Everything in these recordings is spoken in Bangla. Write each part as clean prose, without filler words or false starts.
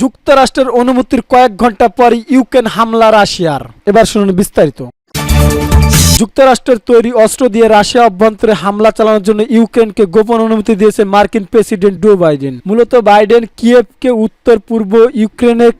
যুক্তরাষ্ট্রের অনুমতির কয়েক ঘন্টা পর ইউক্রেন হামলা রাশিয়ার। এবার শুনুন বিস্তারিত। যুক্তরাষ্ট্রের তৈরি অস্ত্র দিয়ে রাশিয়া অভ্যন্তরে হামলা চালানোর জন্য ইউক্রেনকে গোপন অনুমতি দিয়েছে মার্কিন প্রেসিডেন্ট জো বাইডেন। মূলত বাইডেন কিয়েভকে উত্তর পূর্ব ইউক্রেনের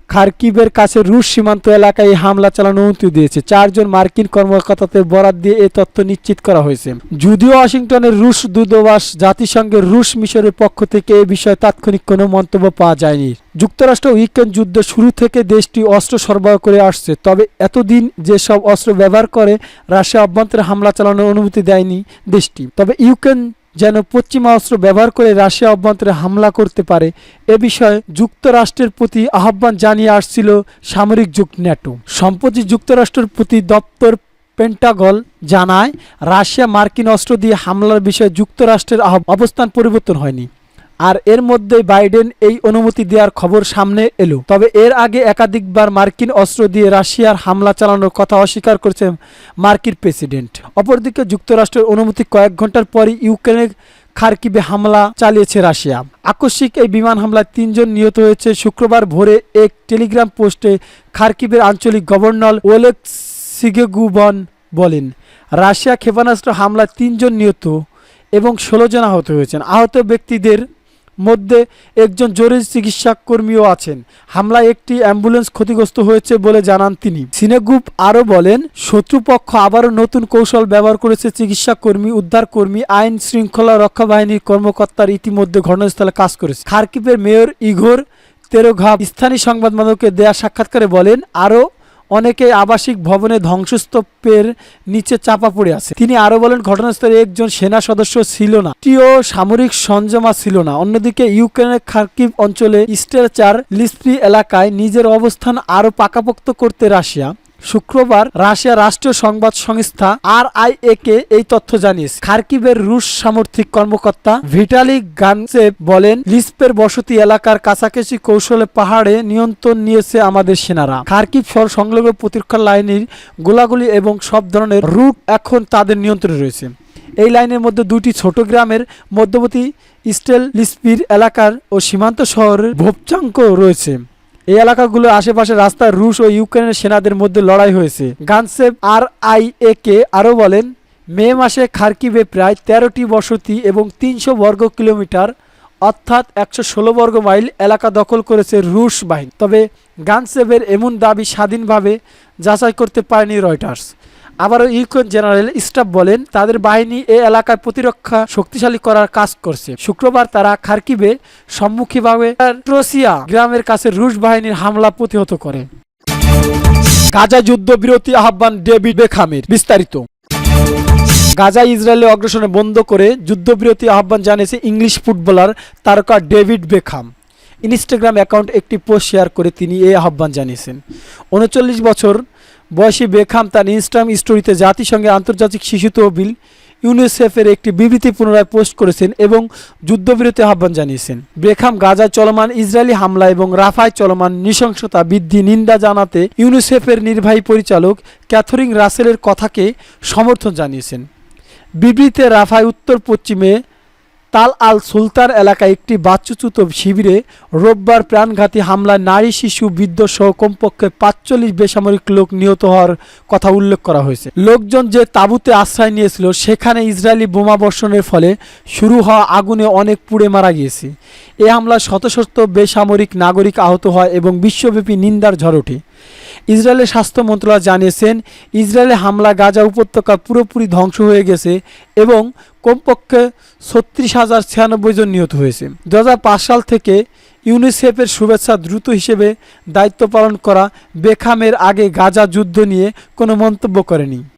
খার্কিভের কাছে রুশ সীমান্ত এলাকায় এই হামলা চালানোর অনুমতি দিয়েছে। 4 জন মার্কিন কর্মকর্তাদের বরাত দিয়ে এই তথ্য নিশ্চিত করা হয়েছে। যদিও ওয়াশিংটনের রুশ দূতাবাস জাতিসংঘের রুশ মিশনের পক্ষ থেকে এ বিষয়ে তাৎক্ষণিক কোনো মন্তব্য পাওয়া যায়নি। যুক্তরাষ্ট্র ইউক্রেন যুদ্ধ শুরু থেকে দেশটি অস্ত্র সরবরাহ করে আসছে, তবে এতদিন যেসব অস্ত্র ব্যবহার করে রাশিয়া অভ্যন্তরে হামলা চালানোর অনুমতি দেয়নি দেশটি। তবে ইউক্রেন যেন পশ্চিমা অস্ত্র ব্যবহার করে রাশিয়া অভ্যন্তরে হামলা করতে পারে এ বিষয়ে যুক্তরাষ্ট্রের প্রতি আহ্বান জানিয়ে আসছিল সামরিক জোট ন্যাটো। সম্প্রতি যুক্তরাষ্ট্রের প্রতি দপ্তর পেন্টাগন জানায় রাশিয়া মার্কিন অস্ত্র দিয়ে হামলার বিষয়ে যুক্তরাষ্ট্রের অবস্থান পরিবর্তন হয়নি। আর এর মধ্যেই বাইডেন এই অনুমতি দেওয়ার খবর সামনে এলো। তবে এর আগে একাধিকবার মার্কিন অস্ত্র দিয়ে রাশিয়ার হামলা চালানোর কথা অস্বীকার করেছেন মার্কিন প্রেসিডেন্ট। অপরদিকে যুক্তরাষ্ট্রের অনুমতি কয়েক ঘন্টার পরই ইউক্রেনের খার্কিভে হামলা চালিয়েছে রাশিয়া। আকস্মিক এই বিমান হামলায় 3 জন নিহত হয়েছে। শুক্রবার ভোরে এক টেলিগ্রাম পোস্টে খার্কিভের আঞ্চলিক গভর্নর ওলেগ সিগেগুবন বলেন, রাশিয়া ক্ষেপণাস্ত্র হামলায় 3 জন নিহত এবং 16 জন আহত হয়েছেন। আহত ব্যক্তিদের মধ্যে একজন জরুরি চিকিৎসা কর্মীও আছেন। হামলায় একটি অ্যাম্বুলেন্স ক্ষতিগ্রস্ত হয়েছে বলে জানান তিনি। সিনেগুপ আরও বলেন, শত্রুপক্ষ আবারও নতুন কৌশল ব্যবহার করেছে। চিকিৎসা কর্মী, উদ্ধার কর্মী, আইন শৃঙ্খলা রক্ষা বাহিনীর কর্মকর্তারা ইতিমধ্যে ঘটনাস্থলে কাজ করেছে। খার্কিভের মেয়র ইগোর তেরোঘাভ স্থানীয় সংবাদ মাধ্যমকে দেয়া সাক্ষাৎকারে বলেন, আরও অনেকে আবাসিক ভবনে ধ্বংসস্তূপের নিচে চাপা পড়ে আছে। তিনি আরো বলেন, ঘটনাস্থলে একজন সেনা সদস্য ছিল না, টিও সামরিক সরঞ্জাম ছিল না। অন্যদিকে ইউক্রেনের খার্কিভ অঞ্চলে স্টেচার লিস্পি এলাকায় নিজের অবস্থান আরো পাকাপোক্ত করতে রাশিয়া শুক্রবার রাশিয়া রাষ্ট্রীয় সংবাদ সংস্থা RIA-কে এই তথ্য জানিয়েছে। খার্কিভের রুশ সামরিক কর্মকর্তা ভিটালি গানচেভ বলেন, লিস্পের বসতি এলাকার কাছাকাছি কৌশলে পাহাড়ে নিয়ন্ত্রণ নিয়েছে আমাদের সেনারা। খার্কিভ শহর সংলগ্ন প্রতিরক্ষা লাইনের গোলাগুলি এবং সব ধরনের রুট এখন তাদের নিয়ন্ত্রণে রয়েছে। এই লাইনের মধ্যে 2টি ছোট গ্রামের মধ্যবর্তী স্টেল লিস্পির এলাকার ও সীমান্ত শহরের ভোপচাঙ্ক রয়েছে। এই এলাকাগুলোর আশেপাশে রাস্তায় রুশ ও ইউক্রেনের সেনাদের মধ্যে লড়াই হয়েছে। গানসেভ RIA-কে আরও বলেন, মে মাসে খার্কিভে প্রায় 13টি বসতি এবং 300 বর্গ কিলোমিটার অর্থাৎ 116 বর্গ মাইল এলাকা দখল করেছে রুশ বাহিনী। তবে গানসেভের এমন দাবি স্বাধীনভাবে যাচাই করতে পারেনি রয়টার্স। আবারও ইউক্রেন জেনারেল স্টাফ বলেন, তাদের বাহিনী এ এলাকায় প্রতিরক্ষা শক্তিশালী করার কাজ করছে। শুক্রবার তারা খার্কিভে সম্মুখীভাবে ট্রোসিয়া গ্রামের কাছে রুশ বাহিনীর হামলা প্রতিহত করে। গাজা যুদ্ধবিরতি আহ্বান ডেভিড বেখামের। বিস্তারিত। গাজায় ইসরায়েলের অগ্রাসনে বন্ধ করে যুদ্ধবিরতি আহ্বান জানিয়েছে ইংলিশ ফুটবলার তারকা ডেভিড বেখাম। ইনস্টাগ্রাম অ্যাকাউন্ট একটি পোস্ট শেয়ার করে তিনি এই আহ্বান জানিয়েছেন। 39 বছর বয়সী বেখাম তার ইনস্টাগ্রাম স্টোরিতে জাতিসংঘের আন্তর্জাতিক শিশু তহবিল ইউনিসেফের একটি বিবৃতি পুনরায় পোস্ট করেছেন এবং যুদ্ধবিরতি আহ্বান জানিয়েছেন। বেখাম গাজায় চলমান ইসরায়েলি হামলা এবং রাফায় চলমান নৃশংসতা বৃদ্ধি নিন্দা জানাতে ইউনিসেফের নির্বাহী পরিচালক ক্যাথরিন রাসেলের কথাকে সমর্থন জানিয়েছেন। বিবৃতিতে রাফায় উত্তর পশ্চিমে তাল আল সুলতান এলাকায় একটি বাস্তুচ্যুত শিবিরে রোববার প্রাণঘাতী হামলায় নারী, শিশু, বৃদ্ধ সহ কমপক্ষে 45 বেসামরিক লোক নিহত হওয়ার কথা উল্লেখ করা হয়েছে। লোকজন যে তাঁবুতে আশ্রয় নিয়েছিল সেখানে ইসরায়েলি বোমা বর্ষণের ফলে শুরু হওয়া আগুনে অনেক পুড়ে মারা গিয়েছে। এ হামলায় শত শত বেসামরিক নাগরিক আহত হয় এবং বিশ্বব্যাপী নিন্দার ঝড় ওঠে। ইসরায়েলের স্বাস্থ্য মন্ত্রণালয় জানিয়েছেন, ইসরায়েলের হামলা গাজা উপত্যকা পুরোপুরি ধ্বংস হয়ে গেছে এবং কমপক্ষে 36,096 জন নিহত হয়েছে। 2005 সাল থেকে ইউনিসেফের শুভেচ্ছা দ্রুত হিসেবে দায়িত্ব পালন করা বেখামের আগে গাজা যুদ্ধ নিয়ে কোনো মন্তব্য করেনি।